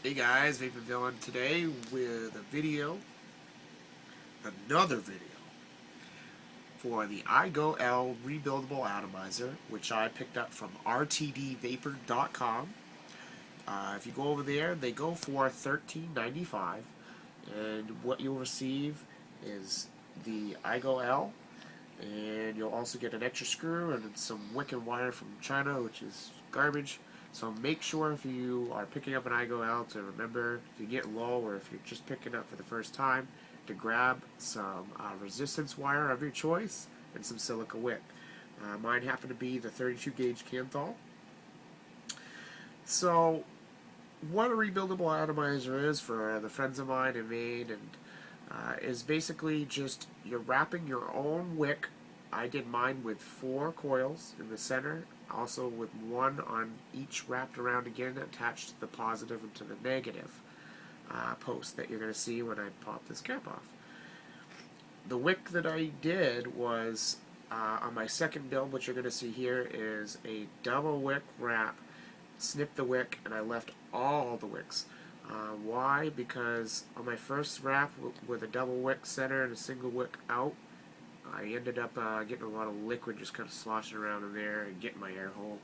Hey guys, Vape today with another video for the Igo-L Rebuildable Atomizer, which I picked up from rtdvapor.com. If you go over there, they go for $13.95, and what you'll receive is the Igo-L, and you'll also get an extra screw and some wick and wire from China, which is garbage. So make sure if you are picking up an Igo-L to remember, if you get low or if you're just picking up for the first time, to grab some resistance wire of your choice and some silica wick. Mine happened to be the 32 gauge Canthal. So what a rebuildable atomizer is, for the friends of mine in Maine, and is basically just you're wrapping your own wick. I did mine with 4 coils in the center, also with 1 on each wrapped around again, attached to the positive and to the negative post that you're going to see when I pop this cap off. The wick that I did was on my second build, which you're going to see here, is a double wick wrap. Snipped the wick and I left all the wicks. Why? Because on my first wrap with a double wick center and a single wick out, I ended up getting a lot of liquid just kind of sloshing around in there and getting my air hole.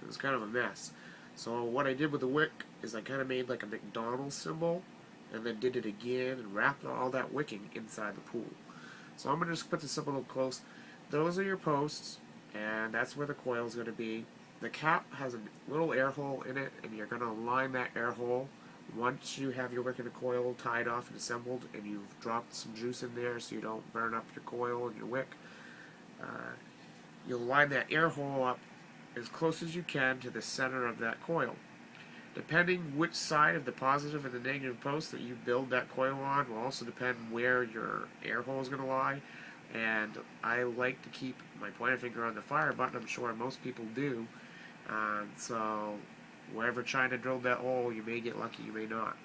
It was kind of a mess. So what I did with the wick is I kind of made like a McDonald's symbol and then did it again and wrapped all that wicking inside the pool. So I'm going to just put this up a little close. Those are your posts, and that's where the coil is going to be. The cap has a little air hole in it, and you're going to align that air hole once you have your wick and coil tied off and assembled, and you've dropped some juice in there so you don't burn up your coil and your wick. You'll line that air hole up as close as you can to the center of that coil. Depending which side of the positive and the negative post that you build that coil on will also depend where your air hole is going to lie. And I like to keep my pointer finger on the fire button. I'm sure most people do. So wherever China drilled that hole, you may get lucky, you may not.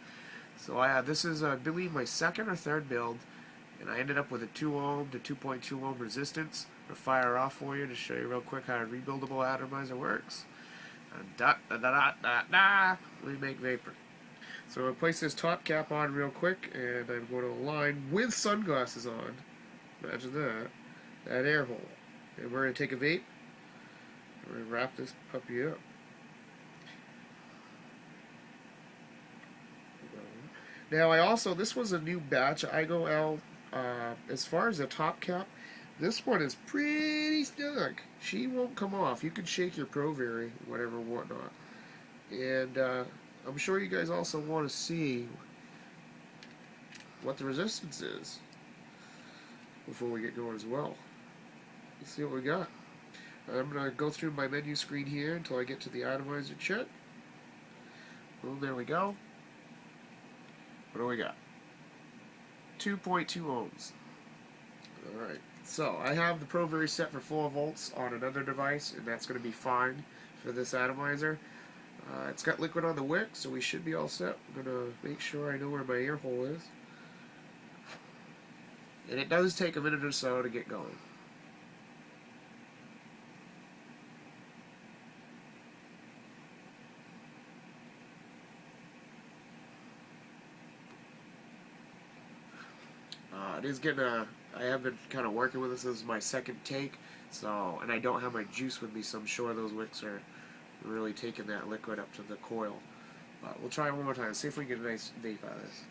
So this is, I believe, my second or third build, and I ended up with a 2 ohm to 2.2 ohm resistance. I'm going to fire off for you to show you real quick how a rebuildable atomizer works. We make vapor. So I'll place this top cap on real quick, and I'm going to align with sunglasses on. Imagine that air hole. And we're going to take a vape, and we're going to wrap this puppy up. Now this was a new batch Igo-L. As far as the top cap, this one is pretty snug. She won't come off. You can shake your ProVary, whatnot. And I'm sure you guys also want to see what the resistance is before we get going as well. Let's see what we got. I'm going to go through my menu screen here until I get to the atomizer check. Well, there we go. What do we got? 2.2 ohms. Alright, so I have the ProVary set for 4 volts on another device, and that's going to be fine for this atomizer. It's got liquid on the wick, so we should be all set. I'm going to make sure I know where my air hole is. And it does take a minute or so to get going. It is getting I have been kind of working with this. This is my second take, and I don't have my juice with me, so I'm sure those wicks are really taking that liquid up to the coil. But we'll try it one more time, see if we can get a nice vape out of this.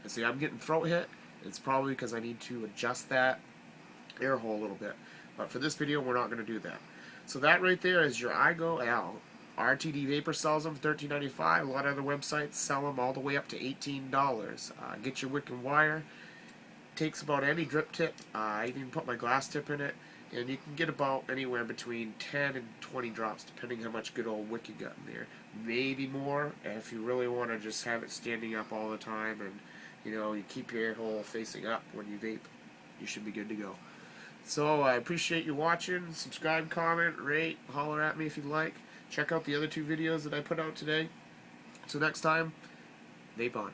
And see, I'm getting throat hit. It's probably because I need to adjust that air hole a little bit. But for this video, we're not going to do that. So that right there is your Igo-L. RTD Vapor sells them for $13.95. A lot of other websites sell them all the way up to $18. Get your wick and wire. Takes about any drip tip. I even put my glass tip in it. And you can get about anywhere between 10 and 20 drops, depending how much good old wick you got in there. Maybe more if you really want to just have it standing up all the time, and you keep your air hole facing up when you vape. You should be good to go. So I appreciate you watching. Subscribe, comment, rate, holler at me if you'd like. Check out the other 2 videos that I put out today. So next time, vape on.